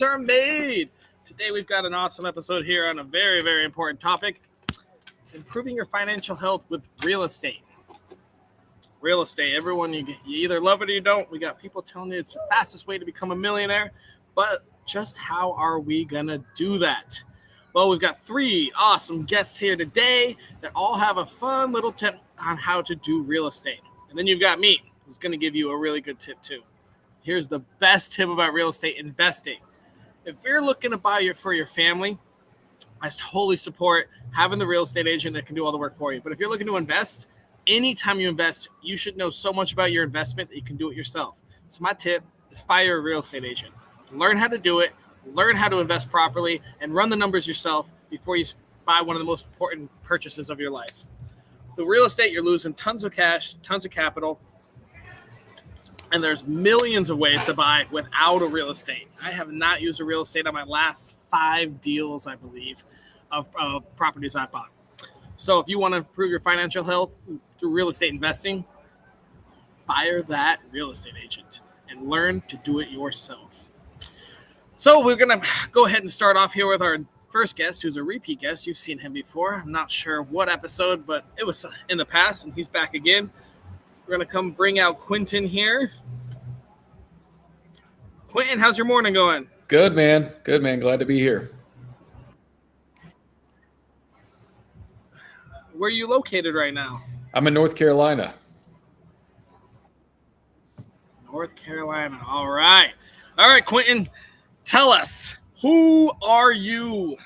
Are made. Today we've got an awesome episode here on a very, very important topic. It's improving your financial health with real estate. Real estate, everyone, you either love it or you don't. We got people telling you it's the fastest way to become a millionaire, but just how are we gonna do that? Well, we've got three awesome guests here today that all have a fun little tip on how to do real estate. And then you've got me, who's gonna give you a really good tip too. Here's the best tip about real estate investing. If you're looking to buy for your family, I totally support having the real estate agent that can do all the work for you. But if you're looking to invest, anytime you invest, you should know so much about your investment that you can do it yourself. So my tip is fire a real estate agent. Learn how to do it, learn how to invest properly, and run the numbers yourself before you buy one of the most important purchases of your life. The real estate, you're losing tons of cash, tons of capital, and there's millions of ways to buy without a real estate. I have not used a real estate on my last 5 deals, I believe, of properties I bought. So if you want to improve your financial health through real estate investing, fire that real estate agent and learn to do it yourself. So we're going to go ahead and start off here with our first guest, who's a repeat guest. You've seen him before. I'm not sure what episode, but it was in the past, and he's back again. We're going to come bring out Quentin here. Quentin, how's your morning going? Good, man. Good, man. Glad to be here. Where are you located right now? I'm in North Carolina. North Carolina. All right. All right, Quentin, tell us, who are you?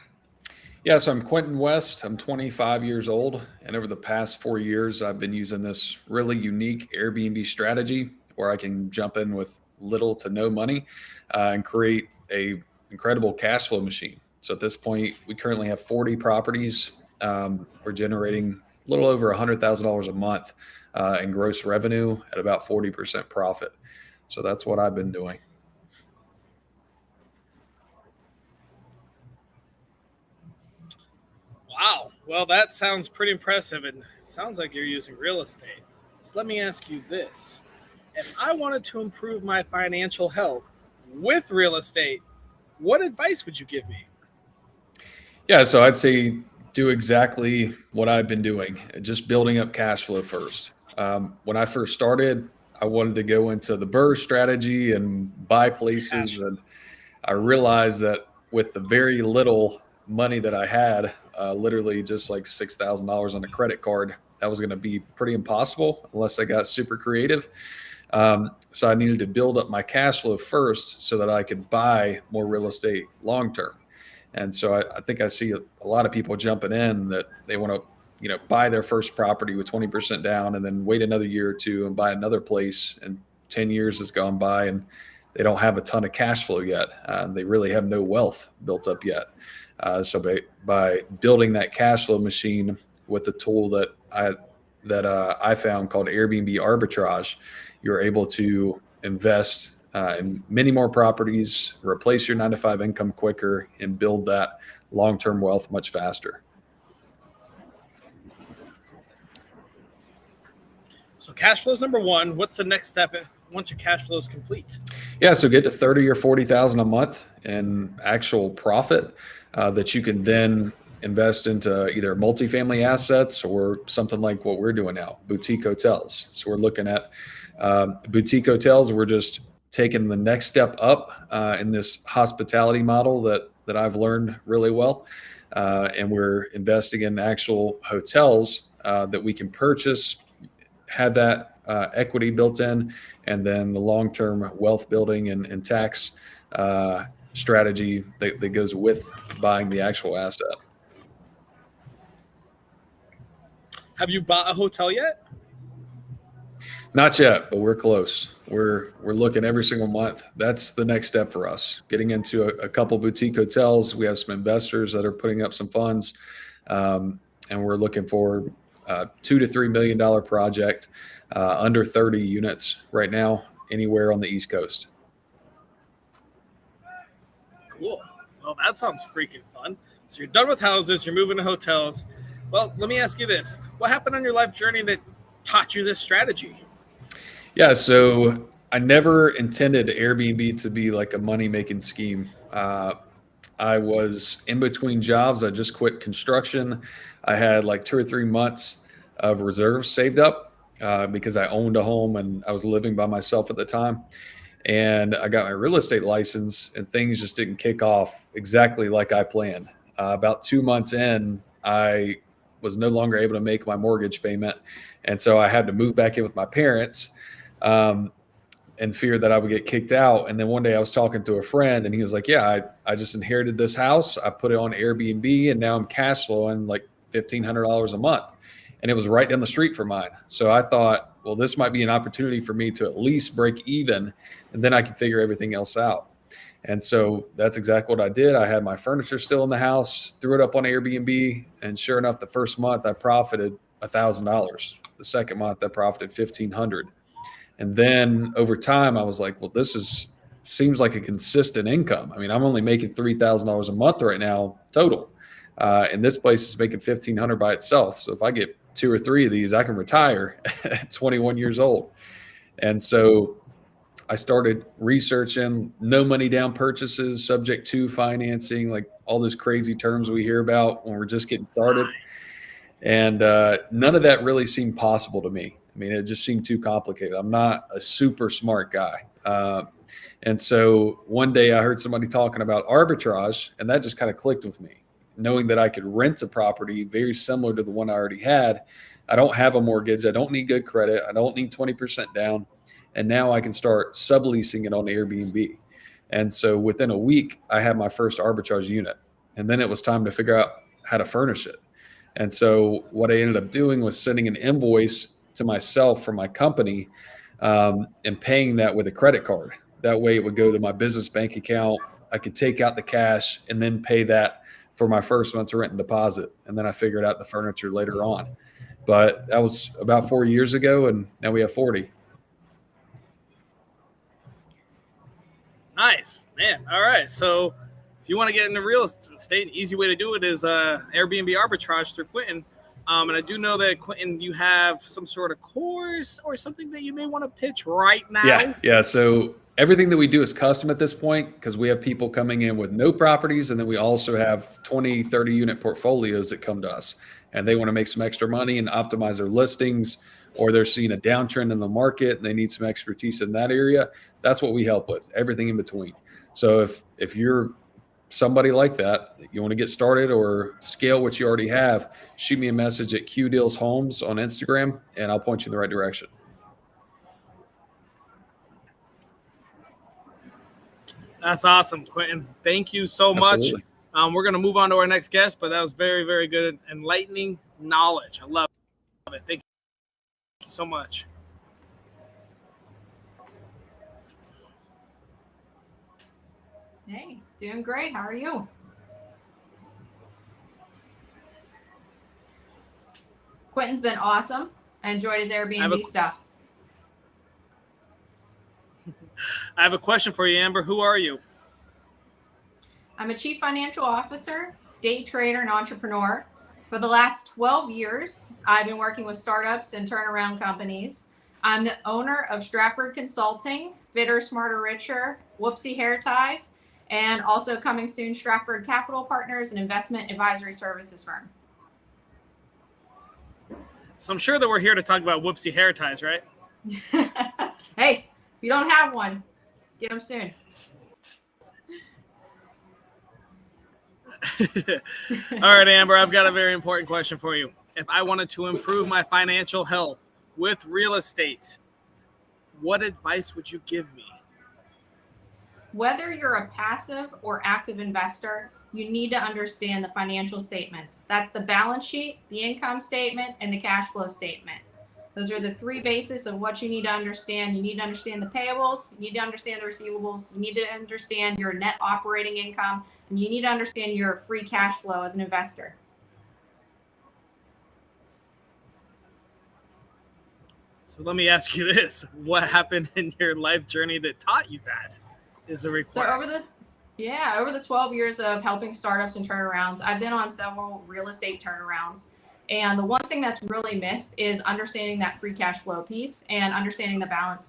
Yeah, so I'm Quentin West. I'm 25 years old, and over the past 4 years, I've been using this really unique Airbnb strategy where I can jump in with little to no money and create a incredible cash flow machine. So at this point, we currently have 40 properties. We're generating a little over $100,000 a month in gross revenue at about 40% profit. So that's what I've been doing. Wow. Well, that sounds pretty impressive, and it sounds like you're using real estate. So let me ask you this. If I wanted to improve my financial health with real estate, what advice would you give me? Yeah, so I'd say do exactly what I've been doing, just building up cash flow first. When I first started, I wanted to go into the BRRRR strategy and buy places, and I realized that with the very little money that I had, literally just like $6,000 on a credit card, that was going to be pretty impossible unless I got super creative. So I needed to build up my cash flow first so that I could buy more real estate long term. And so I think I see a lot of people jumping in that they want to, buy their first property with 20% down and then wait another year or two and buy another place. And 10 years has gone by and they don't have a ton of cash flow yet. They really have no wealth built up yet. So by building that cash flow machine with the tool that I found called Airbnb arbitrage, you're able to invest in many more properties, replace your 9-to-5 income quicker, and build that long-term wealth much faster. So cash flow is number one. What's the next step once your cash flow is complete? Yeah, so get to 30 or 40,000 a month in actual profit that you can then invest into either multifamily assets or something like what we're doing now, boutique hotels. So we're looking at boutique hotels. We're just taking the next step up in this hospitality model that I've learned really well. And we're investing in actual hotels that we can purchase, have that equity built in, and then the long-term wealth building and tax strategy that goes with buying the actual asset. Have you bought a hotel yet? Not yet, but we're close. We're looking every single month. That's the next step for us. Getting into a couple boutique hotels. We have some investors that are putting up some funds, and we're looking for $2 to $3 million project, under 30 units right now, anywhere on the East Coast. Cool. Well, that sounds freaking fun. So you're done with houses. You're moving to hotels. Well, let me ask you this. What happened on your life journey that taught you this strategy? Yeah, so I never intended Airbnb to be like a money-making scheme. I was in between jobs. I just quit construction. I had like 2 or 3 months of reserves saved up because I owned a home and I was living by myself at the time. And I got my real estate license, and things just didn't kick off exactly like I planned. About 2 months in, I was no longer able to make my mortgage payment. And so I had to move back in with my parents. Um, and feared that I would get kicked out. And then one day I was talking to a friend and he was like, yeah, I just inherited this house. I put it on Airbnb and now I'm cash flowing like $1,500 a month. And it was right down the street from mine. So I thought, well, this might be an opportunity for me to at least break even and then I can figure everything else out. And so that's exactly what I did. I had my furniture still in the house, threw it up on Airbnb. And sure enough, the first month I profited $1,000. The second month I profited 1,500. And then over time, I was like, well, seems like a consistent income. I mean, I'm only making $3,000 a month right now total. And this place is making 1,500 by itself. So if I get 2 or 3 of these, I can retire at 21 years old. And so I started researching no money down purchases, subject to financing, like all those crazy terms we hear about when we're just getting started. And none of that really seemed possible to me. I mean, it just seemed too complicated. I'm not a super smart guy. And so one day I heard somebody talking about arbitrage, and that just kind of clicked with me, knowing that I could rent a property very similar to the one I already had. I don't have a mortgage. I don't need good credit. I don't need 20% down. And now I can start subleasing it on Airbnb. And so within a week, I had my first arbitrage unit. And then it was time to figure out how to furnish it. And so what I ended up doing was sending an invoice to myself from my company and paying that with a credit card. That way it would go to my business bank account. I could take out the cash and then pay that for my first month's rent and deposit. And then I figured out the furniture later on. But that was about 4 years ago, and now we have 40. Nice, man. All right. So if you want to get into real estate, an easy way to do it is Airbnb arbitrage through Quentin. And I do know that, Quentin, you have some sort of course or something that you may want to pitch right now. Yeah. So everything that we do is custom at this point because we have people coming in with no properties. And then we also have 20, 30 unit portfolios that come to us and they want to make some extra money and optimize their listings, or they're seeing a downtrend in the market and they need some expertise in that area. That's what we help with, everything in between. So if you're somebody like that, you want to get started or scale what you already have, shoot me a message at Q Deals Homes on Instagram and I'll point you in the right direction. That's awesome, Quentin. Thank you so Absolutely. much. We're going to move on to our next guest, but that was very, very good, enlightening knowledge. I love it. Thank you so much. Hey, doing great. How are you? Quentin's been awesome. I enjoyed his Airbnb stuff. I have a question for you, Amber. Who are you? I'm a chief financial officer, day trader, and entrepreneur. For the last 12 years, I've been working with startups and turnaround companies. I'm the owner of Stratford Consulting, Fitter, Smarter, Richer, Whoopsie Hair Ties, and also coming soon, Stratford Capital Partners, an investment advisory services firm. So I'm sure that we're here to talk about Whoopsie Hair Ties, right? Hey, if you don't have one, get them soon. All right, Amber, I've got a very important question for you. If I wanted to improve my financial health with real estate, what advice would you give me? Whether you're a passive or active investor, you need to understand the financial statements. That's the balance sheet, the income statement, and the cash flow statement. Those are the three bases of what you need to understand. You need to understand the payables, you need to understand the receivables, you need to understand your net operating income, and you need to understand your free cash flow as an investor. So let me ask you this. What happened in your life journey that taught you that is a requirement? So over the 12 years of helping startups and turnarounds, I've been on several real estate turnarounds. And the one thing that's really missed is understanding that free cash flow piece and understanding the balance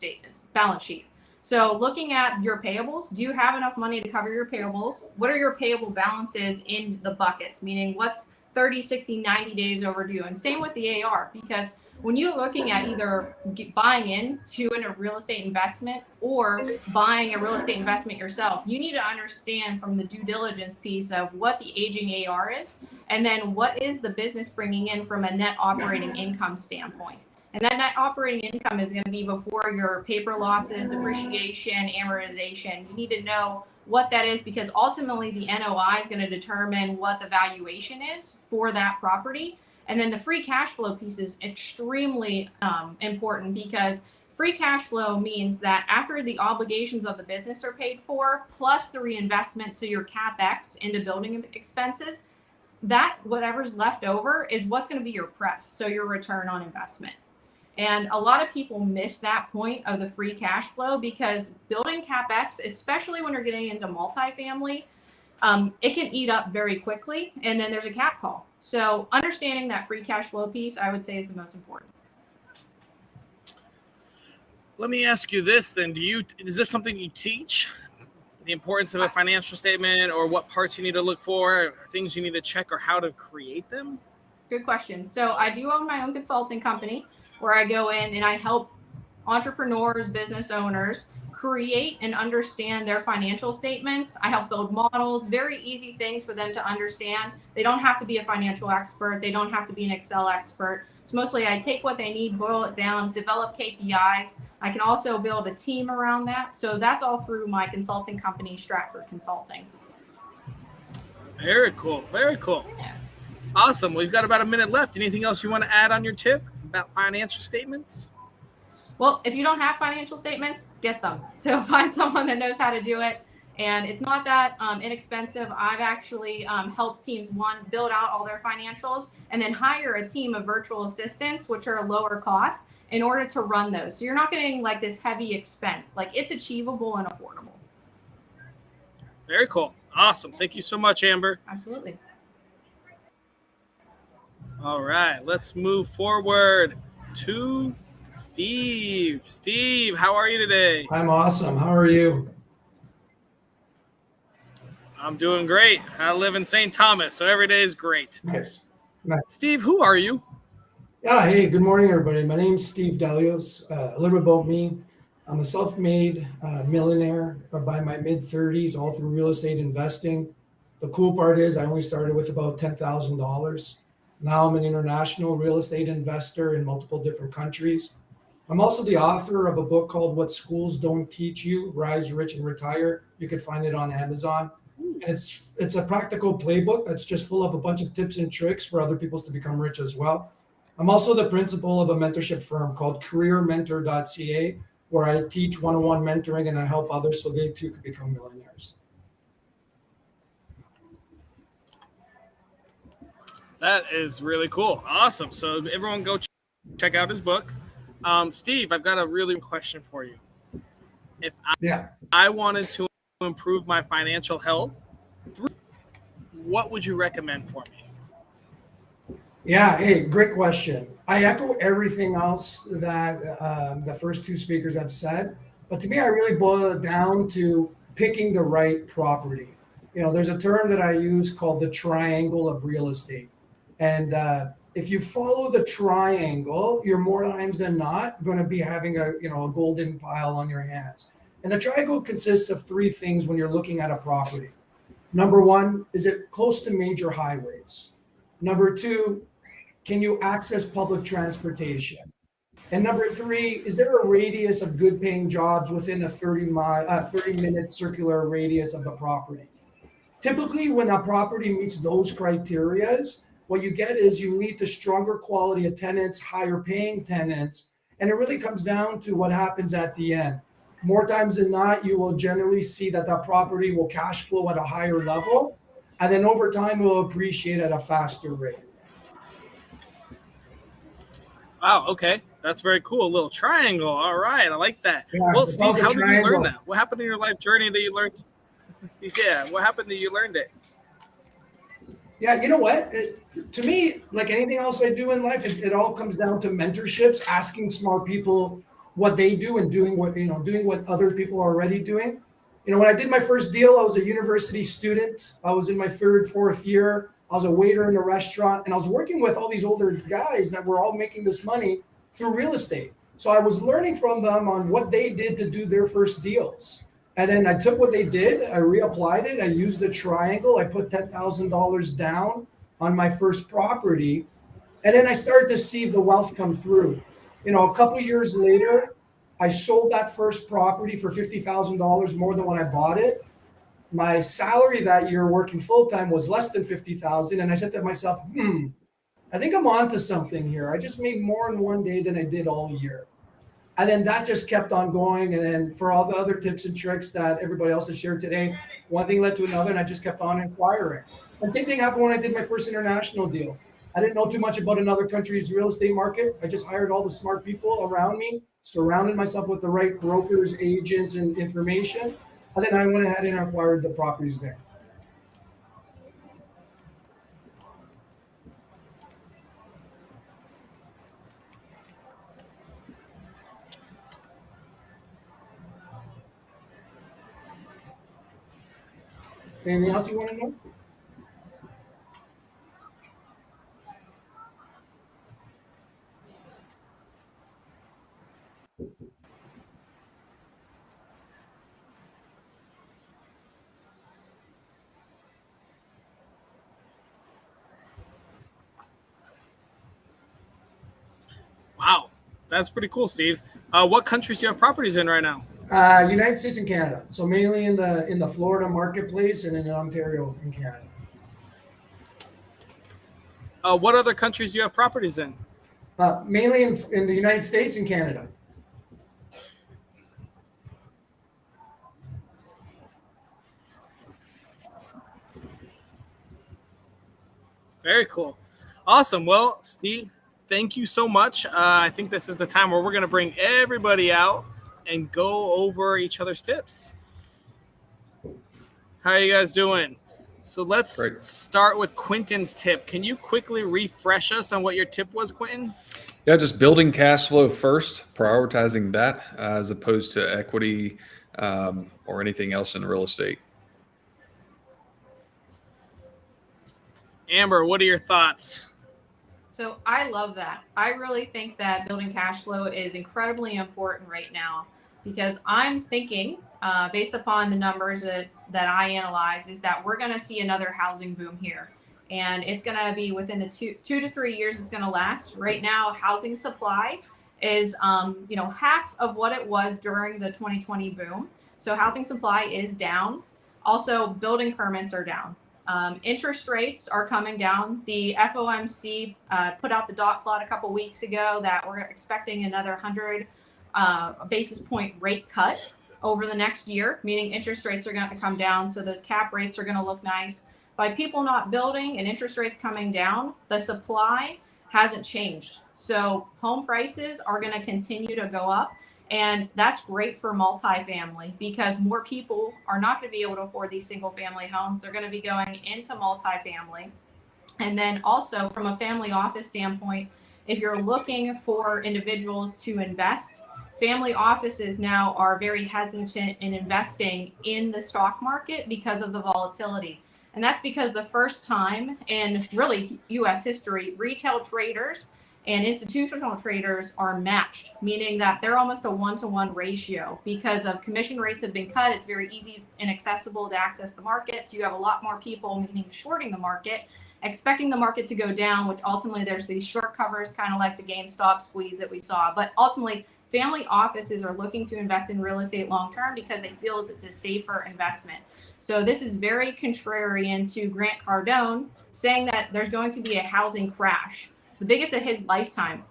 sheet. So looking at your payables, do you have enough money to cover your payables? What are your payable balances in the buckets? Meaning what's 30, 60, 90 days overdue? And same with the AR, because when you're looking at either buying into a real estate investment or buying a real estate investment yourself, you need to understand from the due diligence piece of what the aging AR is, and then what is the business bringing in from a net operating income standpoint. And that net operating income is going to be before your paper losses, depreciation, amortization. You need to know what that is, because ultimately the NOI is going to determine what the valuation is for that property. And then the free cash flow piece is extremely important, because free cash flow means that after the obligations of the business are paid for, plus the reinvestment, so your CapEx into building expenses, that whatever's left over is what's going to be your pref, so your return on investment. And a lot of people miss that point of the free cash flow, because building CapEx, especially when you're getting into multifamily, it can eat up very quickly, and then there's a cap call. So understanding that free cash flow piece, I would say, is the most important. Let me ask you this then. Is this something you teach? The importance of a financial statement, or what parts you need to look for, things you need to check, or how to create them? Good question. So I do own my own consulting company where I go in and I help entrepreneurs, business owners create and understand their financial statements. I help build models, very easy things for them to understand. They don't have to be a financial expert. They don't have to be an Excel expert. It's mostly I take what they need, boil it down, develop KPIs. I can also build a team around that. So that's all through my consulting company, Stratford Consulting. Very cool. Very cool. Yeah. Awesome. We've got about a minute left. Anything else you want to add on your tip about financial statements? Well, if you don't have financial statements, get them. So find someone that knows how to do it. And it's not that inexpensive. I've actually helped teams, one, build out all their financials, and then hire a team of virtual assistants, which are a lower cost, in order to run those. So you're not getting like this heavy expense. Like, it's achievable and affordable. Very cool. Awesome. Thank you so much, Amber. Absolutely. All right. Let's move forward to Steve. Steve, how are you today? I'm awesome. How are you? I'm doing great. I live in St. Thomas, so every day is great. Nice. Steve, who are you? Yeah, hey, good morning, everybody. My name's Steve Delios. A little bit about me. I'm a self-made millionaire by my mid-30s, all through real estate investing. The cool part is I only started with about $10,000. Now I'm an international real estate investor in multiple different countries. I'm also the author of a book called What Schools Don't Teach You, Rise, Rich, and Retire. You can find it on Amazon. And it's a practical playbook that's just full of a bunch of tips and tricks for other people to become rich as well. I'm also the principal of a mentorship firm called careermentor.ca, where I teach one-on-one mentoring and I help others so they too can become millionaires. That is really cool. Awesome. So everyone go check out his book. Steve, I've got a really good question for you. If I wanted to improve my financial health, what would you recommend for me? Yeah, hey, great question. I echo everything else that the first two speakers have said, but to me, I really boil it down to picking the right property. You know, there's a term that I use called the triangle of real estate. And if you follow the triangle, you're more times than not going to be having a golden pile on your hands. And the triangle consists of three things when you're looking at a property. Number one, is it close to major highways? Number two, can you access public transportation? And number three, is there a radius of good paying jobs within a 30-minute circular radius of the property? Typically, when a property meets those criteria, what you get is you lead to stronger quality of tenants, higher paying tenants, and it really comes down to what happens at the end. More times than not, you will generally see that that property will cash flow at a higher level, and then over time will appreciate at a faster rate. Wow, okay. That's very cool. A little triangle. All right. I like that. Yeah, well, Steve, how did you learn triangle. that? What happened in your life journey that you learned? Yeah, what happened that you learned it? Yeah, you know what? To me, like anything else I do in life, it all comes down to mentorships, asking smart people what they do and doing what other people are already doing. When I did my first deal, I was a university student. I was in my third, fourth year. I was a waiter in a restaurant, and I was working with all these older guys that were all making this money through real estate. So I was learning from them on what they did to do their first deals. And then I took what they did, I reapplied it, I used the triangle, I put $10,000 down on my first property, and then I started to see the wealth come through. A couple years later, I sold that first property for $50,000 more than when I bought it. My salary that year working full-time was less than $50,000. And I said to myself, I think I'm onto something here. I just made more in one day than I did all year. And then that just kept on going. And then for all the other tips and tricks that everybody else has shared today, one thing led to another, and I just kept on inquiring. And same thing happened when I did my first international deal. I didn't know too much about another country's real estate market. I just hired all the smart people around me, surrounded myself with the right brokers, agents, and information. And then I went ahead and acquired the properties there. Anything else you want to know? Wow, that's pretty cool, Steve. What countries do you have properties in right now? United States and Canada. So mainly in the Florida marketplace and in Ontario in Canada. What other countries do you have properties in? Mainly in the United States and Canada. Very cool. Awesome. Well, Steve, thank you so much. I think this is the time where we're going to bring everybody out and go over each other's tips. How are you guys doing? So let's start with Quentin's tip. Can you quickly refresh us on what your tip was, Quentin? Yeah, just building cash flow first, prioritizing that as opposed to equity or anything else in real estate. Amber, what are your thoughts? So I love that. I really think that building cash flow is incredibly important right now because I'm thinking, based upon the numbers that I analyze, is that we're going to see another housing boom here. And it's going to be within the 2 to 3 years it's going to last. Right now, housing supply is, half of what it was during the 2020 boom. So housing supply is down. Also, building permits are down. Interest rates are coming down. The FOMC put out the dot plot a couple weeks ago that we're expecting another 100 basis point rate cut over the next year, meaning interest rates are going to come down. So those cap rates are going to look nice. By people not building and interest rates coming down, the supply hasn't changed. So home prices are going to continue to go up. And that's great for multifamily because more people are not going to be able to afford these single family homes. They're going to be going into multifamily. And then also from a family office standpoint, if you're looking for individuals to invest, family offices now are very hesitant in investing in the stock market because of the volatility. And that's because the first time in really U.S. history, retail traders and institutional traders are matched, meaning that they're almost a 1-to-1 ratio because of commission rates have been cut. It's very easy and accessible to access the market. So you have a lot more people, meaning shorting the market, expecting the market to go down, which ultimately there's these short covers, kind of like the GameStop squeeze that we saw. But ultimately, family offices are looking to invest in real estate long-term because they feel it's a safer investment. So this is very contrarian to Grant Cardone saying that there's going to be a housing crash, the biggest of his lifetime.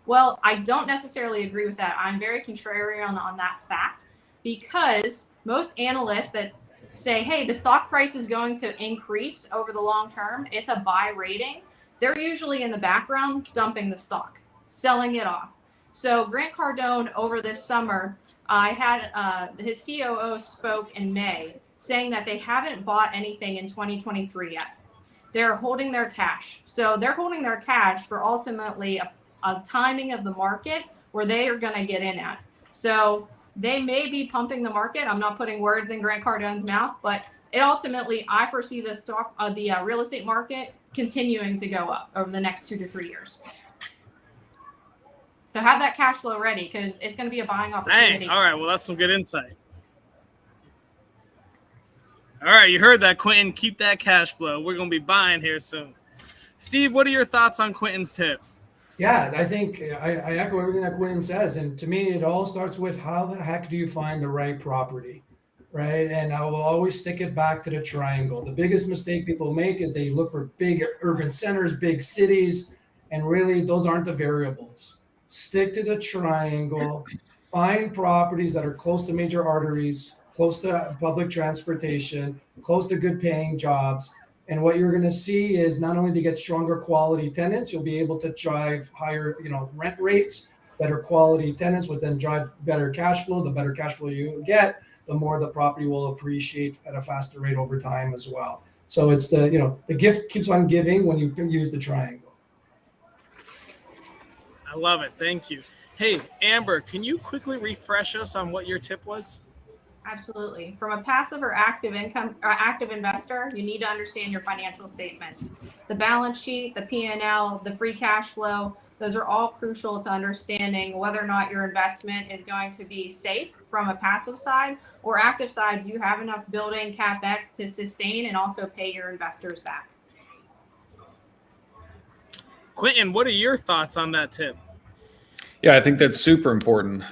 Well, I don't necessarily agree with that. I'm very contrarian on that fact because most analysts that say, hey, the stock price is going to increase over the long term, it's a buy rating, they're usually in the background dumping the stock, selling it off. So Grant Cardone over this summer, I had his COO spoke in May saying that they haven't bought anything in 2023 yet. They're holding their cash. So they're holding their cash for ultimately a timing of the market where they are going to get in at. So they may be pumping the market. I'm not putting words in Grant Cardone's mouth, but it ultimately, I foresee the real estate market continuing to go up over the next 2 to 3 years. So have that cash flow ready, because it's going to be a buying opportunity. Dang. All right. Well, that's some good insight. All right. You heard that, Quentin. Keep that cash flow. We're going to be buying here soon. Steve, what are your thoughts on Quentin's tip? Yeah, I think I echo everything that Quentin says. And to me, it all starts with how the heck do you find the right property, right? And I will always stick it back to the triangle. The biggest mistake people make is they look for big urban centers, big cities, and really those aren't the variables. Stick to the triangle, find properties that are close to major arteries, close to public transportation, close to good paying jobs. And what you're going to see is not only to get stronger quality tenants, you'll be able to drive higher, rent rates, better quality tenants, which then drive better cash flow. The better cash flow you get, the more the property will appreciate at a faster rate over time as well. So it's the gift keeps on giving when you use the triangle. I love it. Thank you. Hey, Amber, can you quickly refresh us on what your tip was? Absolutely. From a passive or active investor, you need to understand your financial statements. The balance sheet, the P&L, the free cash flow, those are all crucial to understanding whether or not your investment is going to be safe from a passive side or active side. Do you have enough building CapEx to sustain and also pay your investors back? Quentin, what are your thoughts on that tip? Yeah, I think that's super important.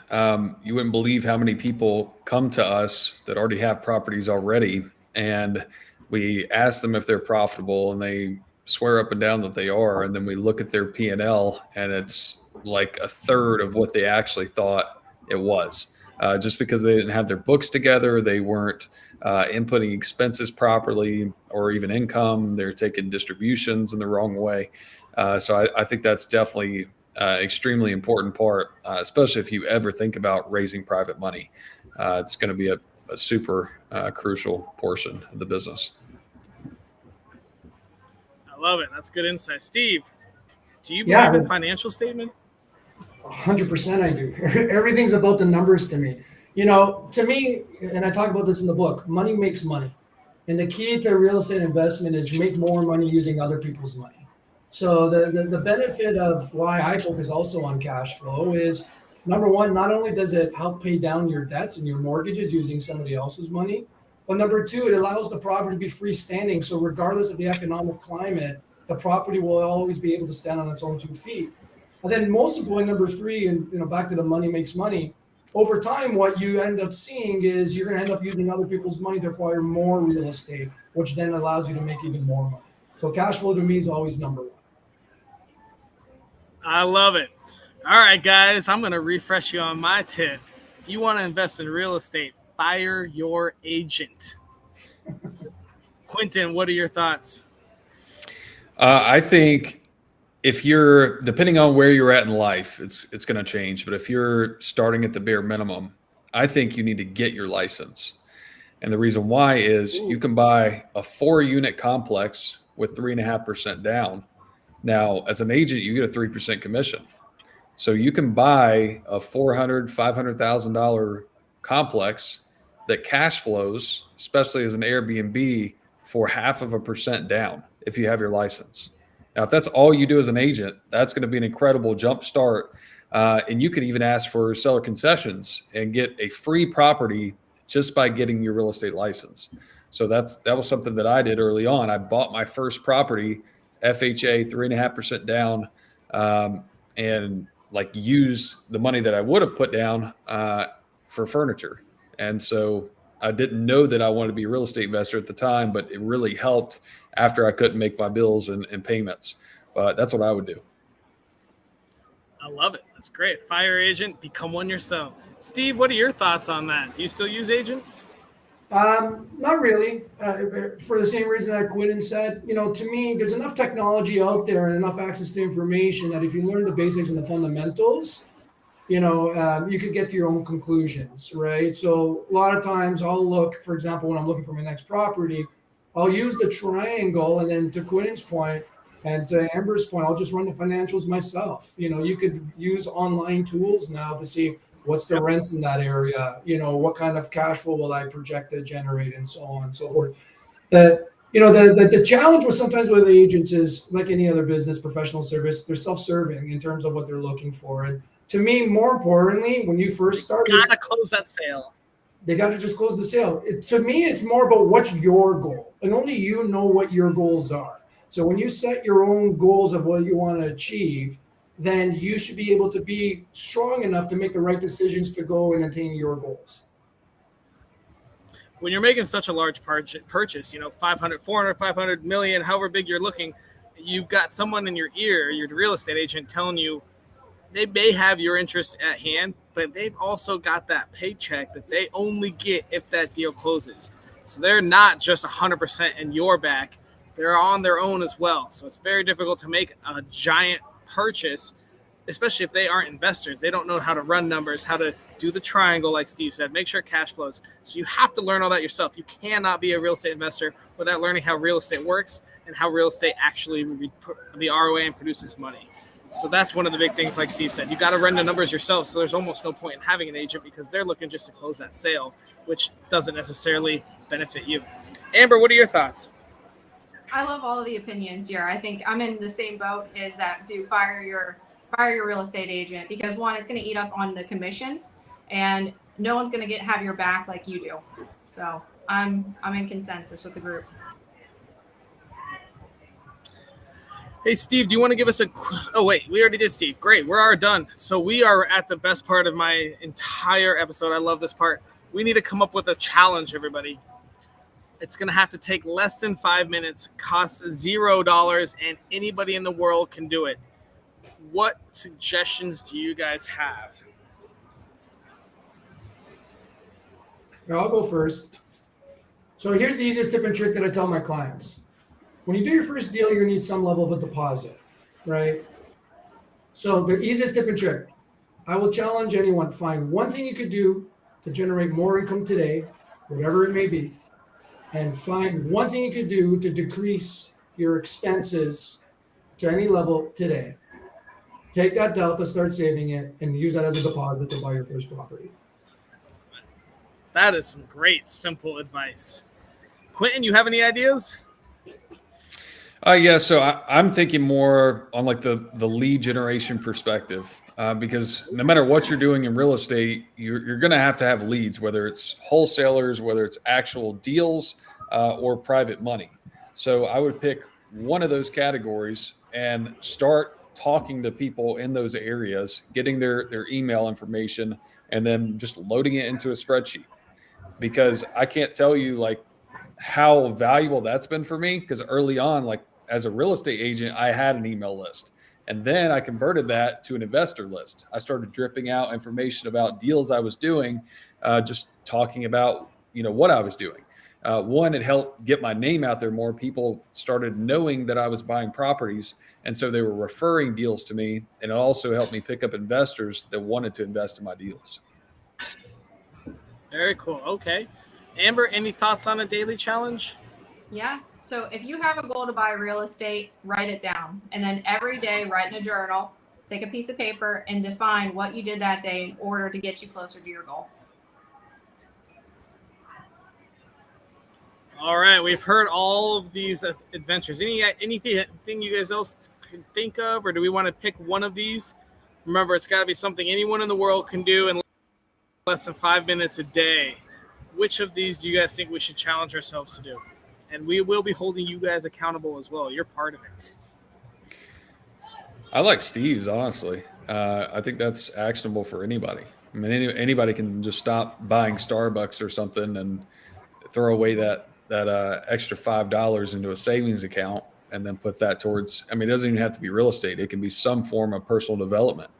You wouldn't believe how many people come to us that already have properties already, and we ask them if they're profitable, and they swear up and down that they are, and then we look at their P&L, and it's like a third of what they actually thought it was. Just because they didn't have their books together, they weren't inputting expenses properly or even income. They're taking distributions in the wrong way. So I think that's definitely extremely important part, especially if you ever think about raising private money. It's going to be a super crucial portion of the business. I love it. That's good insight. Steve, do you believe in financial statements? 100% I do. Everything's about the numbers to me. To me, and I talk about this in the book, money makes money. And the key to real estate investment is make more money using other people's money. So the benefit of why I focus also on cash flow is, number one, not only does it help pay down your debts and your mortgages using somebody else's money, but number two, it allows the property to be freestanding. So regardless of the economic climate, the property will always be able to stand on its own 2 feet. And then most importantly, number three, and back to the money makes money, over time, what you end up seeing is you're going to end up using other people's money to acquire more real estate, which then allows you to make even more money. So cash flow to me is always number one. I love it. All right, guys, I'm going to refresh you on my tip. If you want to invest in real estate, fire your agent. Quentin, what are your thoughts? I think if you're, depending on where you're at in life, it's going to change. But if you're starting at the bare minimum, I think you need to get your license. And the reason why is you can buy a 4-unit complex with 3.5% down. Now, as an agent, you get a 3% commission. So you can buy a $400,000, $500,000 complex that cash flows, especially as an Airbnb, for 0.5% down if you have your license. Now, if that's all you do as an agent, that's going to be an incredible jump start. And you could even ask for seller concessions and get a free property just by getting your real estate license. So that was something that I did early on. I bought my first property, FHA, 3.5% down, and use the money that I would have put down for furniture. And so I didn't know that I wanted to be a real estate investor at the time, but it really helped after I couldn't make my bills and payments. But that's what I would do. I love it. That's great. Fire agent, become one yourself. Steve, what are your thoughts on that? Do you still use agents? Not really. For the same reason that Quentin said, to me, there's enough technology out there and enough access to information that if you learn the basics and the fundamentals, you could get to your own conclusions, right? So a lot of times I'll look, for example, when I'm looking for my next property, I'll use the triangle. And then to Quentin's point, And to Amber's point, I'll just run the financials myself. You could use online tools now to see what's the rents in that area, what kind of cash flow will I project to generate, and so on and so forth. The challenge with sometimes with agents is, like any other business, professional service, they're self-serving in terms of what they're looking for. And to me, more importantly, when you first start, gotta close that sale. They got to just close the sale. To me, it's more about what's your goal, and only you know what your goals are. So when you set your own goals of what you want to achieve, then you should be able to be strong enough to make the right decisions to go and attain your goals. When you're making such a large purchase, 500, 400, 500 million, however big you're looking, you've got someone in your ear, your real estate agent, telling you they may have your interest at hand, but they've also got that paycheck that they only get if that deal closes. So they're not just 100% in your back. They're on their own as well. So it's very difficult to make a giant purchase, especially if they aren't investors. They don't know how to run numbers, how to do the triangle, like Steve said, make sure cash flows. So you have to learn all that yourself. You cannot be a real estate investor without learning how real estate works and how real estate actually, the ROA, and produces money. So that's one of the big things, like Steve said. You got to run the numbers yourself. So there's almost no point in having an agent because they're looking just to close that sale, which doesn't necessarily benefit you. Amber, what are your thoughts? I love all of the opinions here. I think I'm in the same boat as that. Do fire your real estate agent, because one, it's going to eat up on the commissions, and no one's going to have your back like you do. So I'm in consensus with the group. Hey, Steve, do you want to give us oh, wait, we already did Steve. Great. We're done. So we are at the best part of my entire episode. I love this part. We need to come up with a challenge, everybody. It's going to have to take less than 5 minutes, cost $0, and anybody in the world can do it. What suggestions do you guys have? I'll go first. So here's the easiest tip and trick that I tell my clients. When you do your first deal, you're going to need some level of a deposit, right? So the easiest tip and trick, I will challenge anyone, find one thing you could do to generate more income today, whatever it may be, and find one thing you could do to decrease your expenses to any level today. Take that delta, start saving it, and use that as a deposit to buy your first property. That is some great, simple advice. Quentin, you have any ideas? Yeah, so I'm thinking more on like the lead generation perspective, because no matter what you're doing in real estate, you're going to have leads, whether it's wholesalers, whether it's actual deals, or private money. So I would pick one of those categories and start talking to people in those areas, getting their email information, and then just loading it into a spreadsheet. Because I can't tell you like how valuable that's been for me, because early on, like as a real estate agent, I had an email list, and then I converted that to an investor list. I started dripping out information about deals I was doing, just talking about, what I was doing. One, it helped get my name out there more. People started knowing that I was buying properties, and so they were referring deals to me, and it also helped me pick up investors that wanted to invest in my deals. Very cool. Okay. Amber, any thoughts on a daily challenge? Yeah. So if you have a goal to buy real estate, write it down. And then every day, write in a journal, take a piece of paper, and define what you did that day in order to get you closer to your goal. All right. We've heard all of these adventures. Anything you guys else can think of, or do we want to pick one of these? Remember, it's got to be something anyone in the world can do in less than 5 minutes a day. Which of these do you guys think we should challenge ourselves to do? And we will be holding you guys accountable as well. You're part of it. I like Steve's, honestly. I think that's actionable for anybody. I mean, anybody can just stop buying Starbucks or something and throw away that extra $5 into a savings account and then put that towards, I mean, it doesn't even have to be real estate. It can be some form of personal development.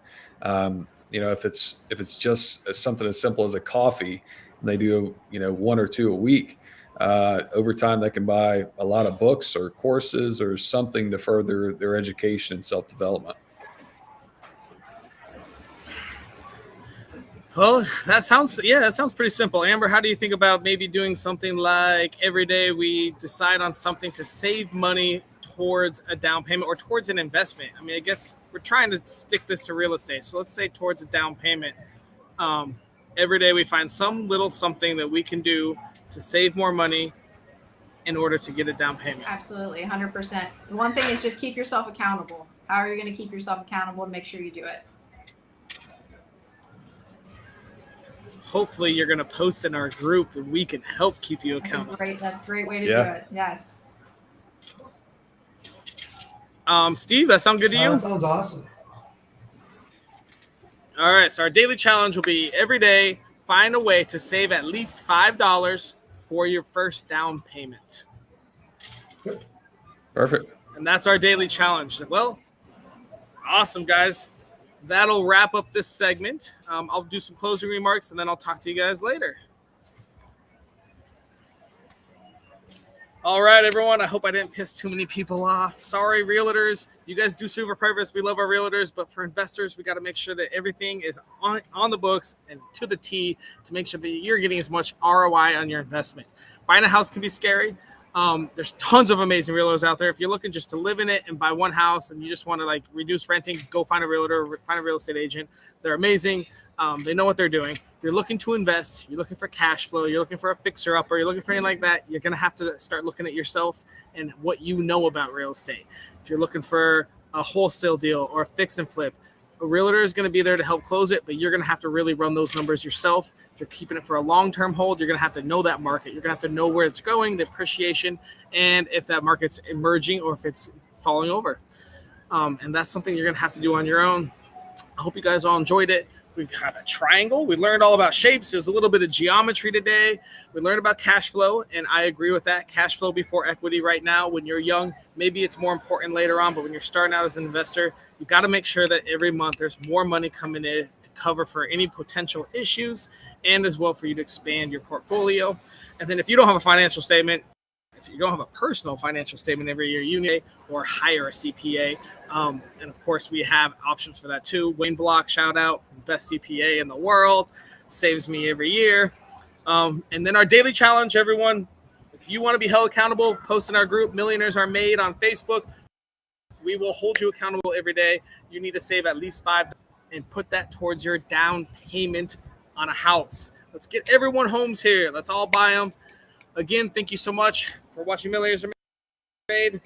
If it's just something as simple as a coffee, and they do, one or two a week, over time they can buy a lot of books or courses or something to further their education and self-development. Well, that sounds pretty simple. Amber, how do you think about maybe doing something like every day we decide on something to save money towards a down payment or towards an investment? I mean, I guess we're trying to stick this to real estate. So let's say towards a down payment. Um, every day we find some little something that we can do to save more money in order to get a down payment. Absolutely, 100%. The one thing is just keep yourself accountable. How are you going to keep yourself accountable to make sure you do it? Hopefully you're going to post in our group and we can help keep you accountable. That's a great way to do it. Yes. Steve, that sound good to you? That sounds awesome. All right, so our daily challenge will be every day find a way to save at least $5 for your first down payment. Perfect. And that's our daily challenge. Well, awesome, guys. That'll wrap up this segment. I'll do some closing remarks, and then I'll talk to you guys later. All right, everyone. I hope I didn't piss too many people off. Sorry, realtors. You guys do serve a purpose. We love our realtors, but for investors, we got to make sure that everything is on the books and to the T to make sure that you're getting as much ROI on your investment. Buying a house can be scary. There's tons of amazing realtors out there. If you're looking just to live in it and buy one house and you just want to like reduce renting, go find a realtor, find a real estate agent. They're amazing. They know what they're doing. If you're looking to invest, you're looking for cash flow, you're looking for a fixer up, or you're looking for anything like that, you're going to have to start looking at yourself and what you know about real estate. If you're looking for a wholesale deal or a fix and flip, a realtor is going to be there to help close it, but you're going to have to really run those numbers yourself. If you're keeping it for a long-term hold, you're going to have to know that market. You're going to have to know where it's going, the appreciation, and if that market's emerging or if it's falling over. And that's something you're going to have to do on your own. I hope you guys all enjoyed it. We got a triangle. We learned all about shapes. There's a little bit of geometry today. We learned about cash flow, and I agree with that. Cash flow before equity right now. When you're young, maybe it's more important later on, but when you're starting out as an investor, you got to make sure that every month there's more money coming in to cover for any potential issues and as well for you to expand your portfolio. And then if you don't have a financial statement, if you don't have a personal financial statement every year, you need or hire a CPA. And of course, we have options for that too. Wayne Block, shout out, best CPA in the world, saves me every year. And then our daily challenge, everyone, if you want to be held accountable, post in our group, Millionaires Are Made on Facebook. We will hold you accountable every day. You need to save at least $5 and put that towards your down payment on a house. Let's get everyone homes here. Let's all buy them. Again, thank you so much for watching Millionaires Are Made.